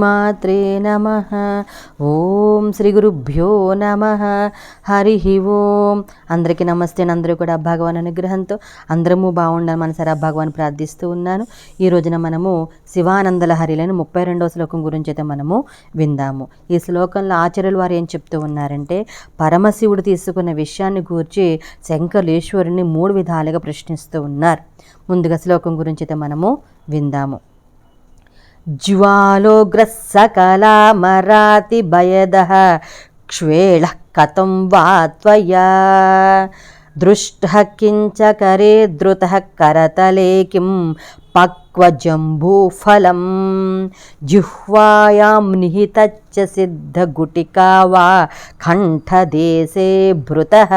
మాత్రే నమః. ఓం శ్రీ గురుభ్యో నమః. హరి ఓం. అందరికీ నమస్తే. అందరూ కూడా భగవాన్ అనుగ్రహంతో అందరము బాగుండాలి మనసారా భగవాన్ ప్రార్థిస్తూ ఉన్నాను. ఈ రోజున మనము శివానందల హరిలని 32వ శ్లోకం గురించి అయితే మనము విందాము. ఈ శ్లోకంలో ఆచార్యులు వారు ఏం చెప్తూ ఉన్నారంటే, పరమశివుడు తీసుకున్న విషయాన్ని గూర్చి శంకరులేశ్వరుని 3 విధాలుగా ప్రశ్నిస్తూ ఉన్నారు. ముందుగా శ్లోకం గురించి అయితే మనము విందాము. జ్వాలోగ్రః సకలామరాతిభయదః క్ష్వేళః కథం వా త్వయా దృష్టః కించ కరే ధృతః కరతలే కిం పక్వజంబూఫలం జిహ్వాయాం నిహితచ్చ సిద్ధగుటికా వా కంఠదేశే భృతః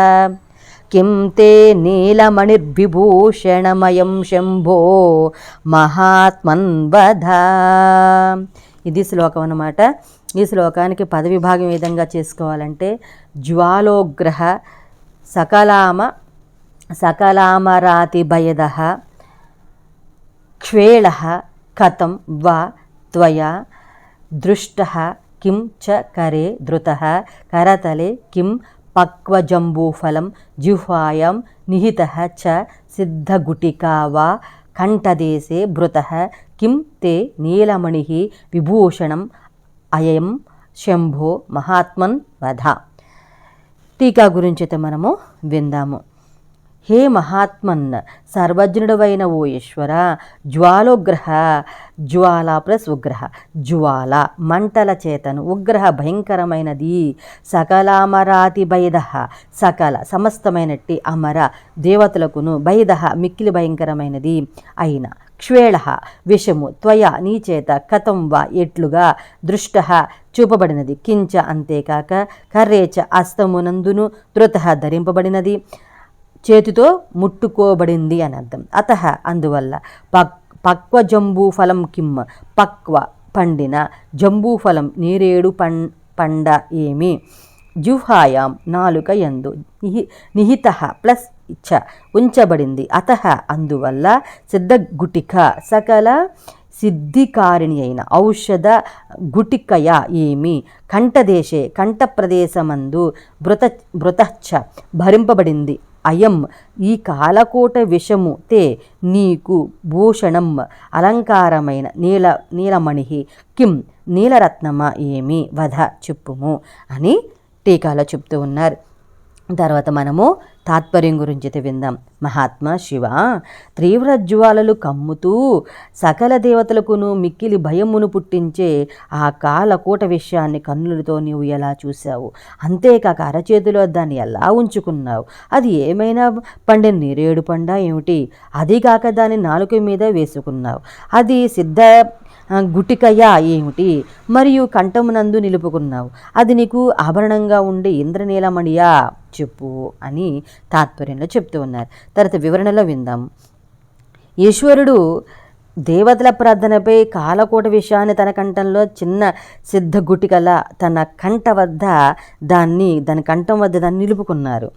కిం తే నీలమణిర్విభూషణమయం శంభో మహాత్మన్ వద. ఇది శ్లోకం అన్నమాట. ఈ శ్లోకానికి పదవిభాగం ఏ విధంగా చేసుకోవాలంటే, జ్వాలోగ్రహ సకలామరాతిభయదః క్షేళః కథం వా త్వయా దృష్టః కిం చ కరే ధృతః కరతలే కిం పక్వజంబూఫలం జిహ్వాయాం నిహితః చ సిద్ధగుటికా వా కంఠదేశే భృతః కిం తే నీలమణిః విభూషణం అయం శంభో మహాత్మన్ వద. టీకా గురించి అయితే మనము విందాము. హే మహాత్మన్, సర్వజ్ఞుడవైన ఓ ఈశ్వర, జ్వాలోగ్రహ, జ్వాల ప్లస్ ఉగ్రహ, జ్వాల మంటల చేతను, ఉగ్రహ భయంకరమైనది, సకలామరాతి భయదః సకల సమస్తమైనట్టి అమర దేవతలకును, భయదః మిక్కిలి భయంకరమైనది అయిన, క్షేళః విషము, త్వయా నీ చేత, కథం వా ఎట్లుగా, దృష్టః చూపబడినది, కించ అంతేకాక, కర్రేచ అస్తమునందును, ధృతః ధరింపబడినది, చేతితో ముట్టుకోబడింది అని అర్థం. అతః అందువల్ల, పక్వజంబూఫలం కిమ్ పక్వ పండిన, జంబూఫలం నేరేడు పండ ఏమి, జుహాయాం నాలుక యందు, నిహితః ప్లస్ ఇచ్చ ఉంచబడింది, అతః అందువల్ల, సిద్ధగుటిక సకల సిద్ధికారిణి అయిన ఔషధ గుటికయ ఏమి, కంఠదేశే కంఠప్రదేశమందు, భృతశ్చ భరింపబడింది, అయం ఈ కాలకోట విషము, తే నీకు, భూషణం అలంకారమైన, నీలమణి కిం నీలరత్నమ ఏమి, వధ చెప్పుము అని టీకాలో చెప్తూ ఉన్నారు. తర్వాత మనము తాత్పర్యం గురించి విందాం. మహాత్మా శివ, తీవ్ర జ్వాలలు కమ్ముతూ సకల దేవతలకును మిక్కిలి భయమును పుట్టించే ఆ కాలకూట విషయాన్ని కన్నులతో నీవు ఎలా చూశావు, అంతేకాక అరచేతిలో దాన్ని ఎలా ఉంచుకున్నావు, అది ఏమైనా పండిన నేరేడు పండా ఏమిటి, అదిగాక దాన్ని నాలుక మీద వేసుకున్నావు, అది సిద్ధ గుటికయ ఏమిటి, మరియు కంఠమునందు నిలుపుకున్నావు, అది నీకు ఆభరణంగా ఉండే ఇంద్రనీలమణియా చెప్పు అని తాత్పర్యంలో చెప్తూ ఉన్నారు. తర్వాత వివరణలో విందాం. ఈశ్వరుడు దేవతల ప్రార్థనపై కాలకోట విషయాన్ని తన కంఠంలో చిన్న సిద్ధగుటికల తన కంఠ వద్ద దాని కంఠం వద్ద దాన్ని నిలుపుకున్నారు.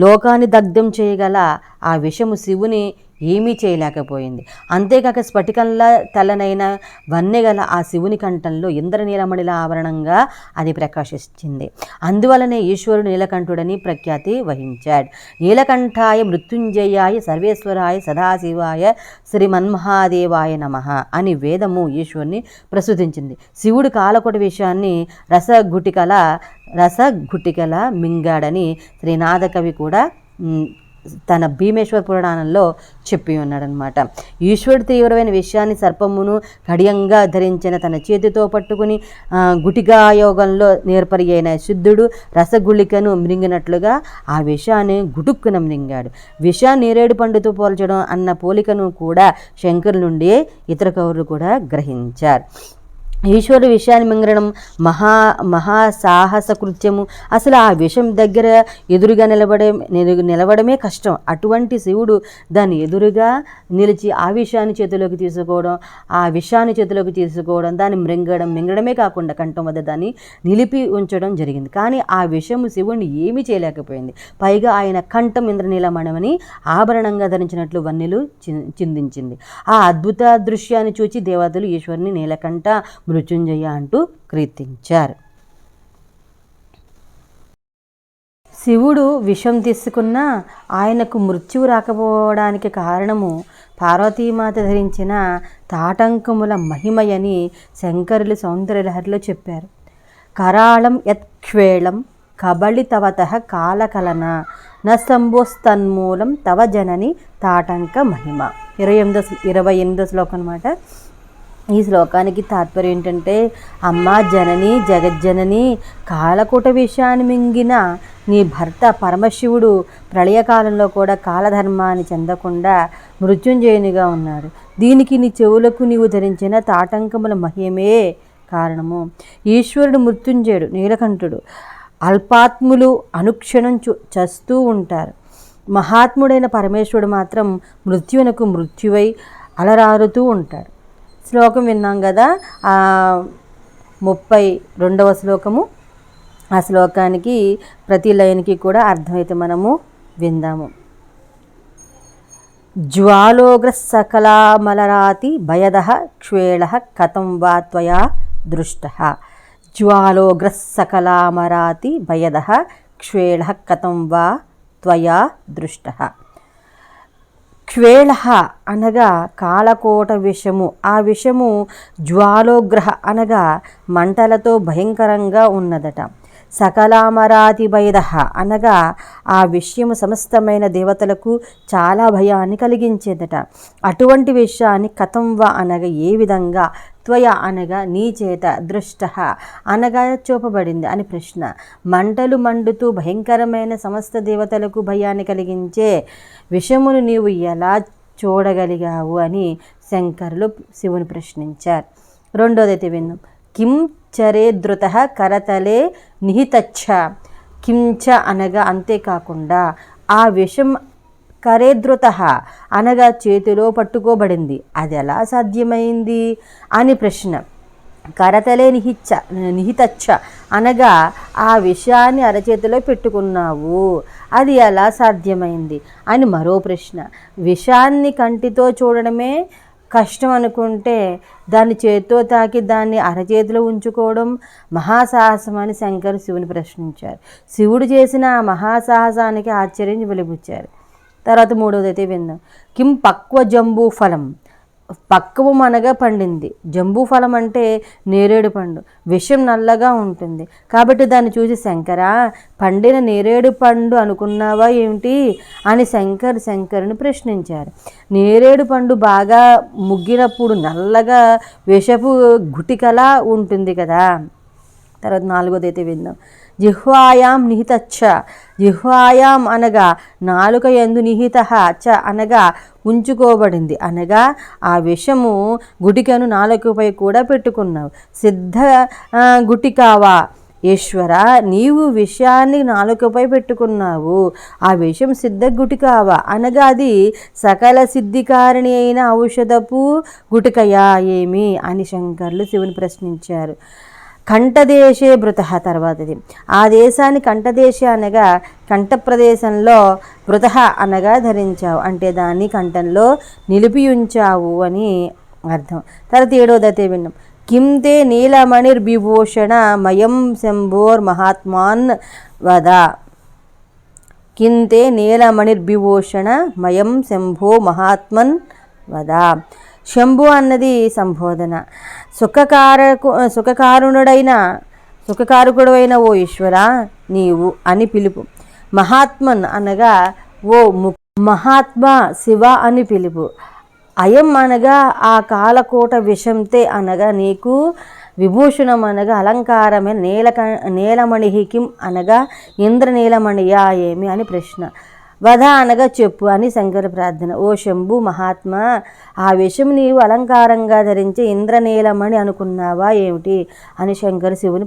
లోకాన్ని దగ్ధం చేయగల ఆ విషము శివుని ఏమీ చేయలేకపోయింది. అంతేకాక స్ఫటికంలా తెల్లనైన వన్నెగల ఆ శివుని కంఠంలో ఇంద్రనీలమణిల ఆవరణంగా అది ప్రకాశించింది. అందువలనే ఈశ్వరుడు నీలకంఠుడని ప్రఖ్యాతి వహించాడు. నీలకంఠాయ మృత్యుంజయాయ సర్వేశ్వరాయ సదాశివాయ శ్రీమన్మహాదేవాయ నమః అని వేదము ఈశ్వరుని ప్రస్తుతించింది. శివుడు కాలకోట విషయాన్ని రసగుటికల మింగాడని శ్రీనాథ కవి కూడా తన భీమేశ్వర పురాణంలో చెప్పి ఉన్నాడనమాట. ఈశ్వరుడు తీవ్రమైన విషయాన్ని సర్పమును కడియంగా ధరించిన తన చేతితో పట్టుకుని గుటికాయోగంలో నేర్పరి అయిన సిద్ధుడు రసగుళికను మృంగినట్లుగా ఆ విషయాన్ని గుటుక్కున మృంగాడు. విషయాన్ని నేరేడు పండుతో పోల్చడం అన్న పోలికను కూడా శంకరుల నుండి ఇతర కవులు కూడా గ్రహించారు. ఈశ్వరుడు విషయాన్ని మింగడం మహాసాహస కృత్యము. అసలు ఆ విషం దగ్గర ఎదురుగా నిలబడమే కష్టం. అటువంటి శివుడు దాన్ని ఎదురుగా నిలిచి ఆ విషయాన్ని చేతిలోకి తీసుకోవడం, దాన్ని మింగడమే కాకుండా కంఠం వద్ద దాన్ని నిలిపి ఉంచడం జరిగింది. కానీ ఆ విషము శివుడిని ఏమీ చేయలేకపోయింది. పైగా ఆయన కంఠం ఇంద్రనీలమణమని ఆభరణంగా ధరించినట్లు వన్నెలు చిందించింది. ఆ అద్భుత దృశ్యాన్ని చూచి దేవతలు ఈశ్వరుని నీలకంఠ మృత్యుంజయ అంటూ కీర్తించారు. శివుడు విషం తీసుకున్న ఆయనకు మృత్యువు రాకపోవడానికి కారణము పార్వతీమాత ధరించిన తాటంకముల మహిమయని శంకరులు సౌందర్యలహరిలో చెప్పారు. కరాళం యత్క్ష్వేళం కబళితవత కాలకలన నస్తంభోస్తన్మూలం తవ జనని తాటంక మహిమ. 28వ శ్లోకం అన్నమాట. ఈ శ్లోకానికి తాత్పర్యం ఏంటంటే, అమ్మా జనని జగజ్జనని, కాలకూట విషయాన్ని మింగిన నీ భర్త పరమశివుడు ప్రళయకాలంలో కూడా కాలధర్మాన్ని చెందకుండా మృత్యుంజయునిగా ఉన్నాడు. దీనికి నీ చెవులకు నీవు ధరించిన తాటంకముల మహిమే కారణము. ఈశ్వరుడు మృత్యుంజయుడు, నీలకంఠుడు. అల్పాత్ములు అనుక్షణం చస్తూ ఉంటారు. మహాత్ముడైన పరమేశ్వరుడు మాత్రం మృత్యువునకు మృత్యువై అలరారుతూ ఉంటాడు. శ్లోకం విన్నాం కదా, 32వ శ్లోకము. ఆ శ్లోకానికి ప్రతి లైన్కి కూడా అర్థమైతే మనము విందాము. జ్వాలోగ్ర సకలామలరాతి భయదః క్షేళః కథం వా త్వయా దృష్టః. జ్వాలోగ్ర సకలామరాతి భయదః క్షేళః కథం వా త్వయా దృష్టః. క్షేళః అనగా కాలకోట విషము. ఆ విషము జ్వాలోగ్రహ అనగా మంటలతో భయంకరంగా ఉన్నదట. సకలామరాతి భయదః అనగా ఆ విషయము సమస్తమైన దేవతలకు చాలా భయాన్ని కలిగించేదట. అటువంటి విషయాన్ని కథంవ అనగా ఏ విధంగా, త్వయ అనగా నీ చేత, దృష్ట అనగా చూపబడింది అని ప్రశ్న. మంటలు మండుతూ భయంకరమైన సమస్త దేవతలకు భయాన్ని కలిగించే విషమును నీవు ఎలా చూడగలిగావు అని శంకరులు శివుని ప్రశ్నించారు. రెండోదైతే విన్నాం. కిం చరేద్రుత కరతలే నిహితచ్చ. కించ అనగా అంతేకాకుండా ఆ విషం కరేద్రుత అనగా చేతిలో పట్టుకోబడింది, అది ఎలా సాధ్యమైంది అని ప్రశ్న. కరతలే నిహితచ్చ అనగా ఆ విషయాన్ని అరచేతిలో పెట్టుకున్నావు, అది ఎలా సాధ్యమైంది అని మరో ప్రశ్న. విషాన్ని కంటితో చూడడమే కష్టం అనుకుంటే దాన్ని చేత్తో తాకి దాన్ని అరచేతిలో ఉంచుకోవడం మహాసాహసం అని శంకరు శివుని ప్రశ్నించారు. శివుడు చేసిన ఆ మహాసాహసానికి ఆశ్చర్యం వెలిబుచ్చారు. తర్వాత మూడవదైతే విందాం. కిం పక్వ జంబూ ఫలం. పక్వం అనగా పండింది. జంబూ ఫలం అంటే నేరేడు పండు. విషం నల్లగా ఉంటుంది కాబట్టి దాన్ని చూసి శంకర, పండిన నేరేడు పండు అనుకున్నావా ఏమిటి అని శంకరుని ప్రశ్నించారు. నేరేడు పండు బాగా ముగ్గినప్పుడు నల్లగా విషపు గుటికలా ఉంటుంది కదా. తర్వాత నాలుగోదైతే విందాం. జిహ్వాయాం నిహితచ్చ. జిహ్వాయాం అనగా నాలుక యందు, నిహిత చ అనగా ఉంచుకోబడింది అనగా ఆ విషము గుటికను నాలుకపై కూడా పెట్టుకున్నావు. సిద్ధ గుటికావా ఈశ్వర, నీవు విషయాన్ని నాలుకపై పెట్టుకున్నావు, ఆ విషయం సిద్ధ గుటికావా అనగా అది సకల సిద్ధికారిణి అయిన ఔషధపు గుటికయా ఏమి అని శంకర్లు శివుని ప్రశ్నించారు. కంఠదేశే భృత. తర్వాతది ఆ దేశాన్ని కంఠదేశ అనగా కంఠ ప్రదేశంలో, భృత అనగా ధరించావు అంటే దాన్ని కంఠంలో నిలిపి ఉంచావు అని అర్థం. తర్వాత ఏడవదైతే విన్నాం. కిం తే నీలమణిర్విభూషణ మయం శంభోర్ మహాత్మాన్ వద. కిం తే నీలమణిర్విభూషణ మయం శంభో మహాత్మన్ వద. శంభు అన్నది సంబోధన. సుఖకారకుడైన ఓ ఈశ్వర నీవు అని పిలుపు. మహాత్మన్ అనగా ఓ మహాత్మా శివ అని పిలుపు. అయం అనగా ఆ కాలకోట విషంతే అనగా నీకు విభూషణం అనగా అలంకారమైన నీలమణి. కిం అనగా ఇంద్రనీలమణియా ఏమి అని ప్రశ్న. వధ అనగా చెప్పు అని శంకర ప్రార్థన. ఓ శంభు మహాత్మా, ఆ విషయం నీవు అలంకారంగా ధరించే ఇంద్రనీలమణి అనుకున్నావా ఏమిటి అని శంకర శివుని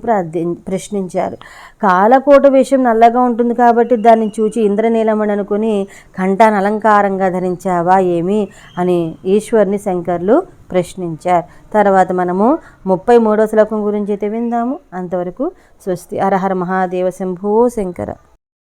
ప్రశ్నించారు. కాలకోట విషయం నల్లగా ఉంటుంది కాబట్టి దాన్ని చూచి ఇంద్రనీలమణి అనుకుని కంఠాన్ని అలంకారంగా ధరించావా ఏమి అని ఈశ్వరుని శంకర్లు ప్రశ్నించారు. తర్వాత మనము 33వ శ్లోకం గురించి అయితే విందాము. అంతవరకు స్వస్తి. హర హర మహాదేవ శంభో శంకర.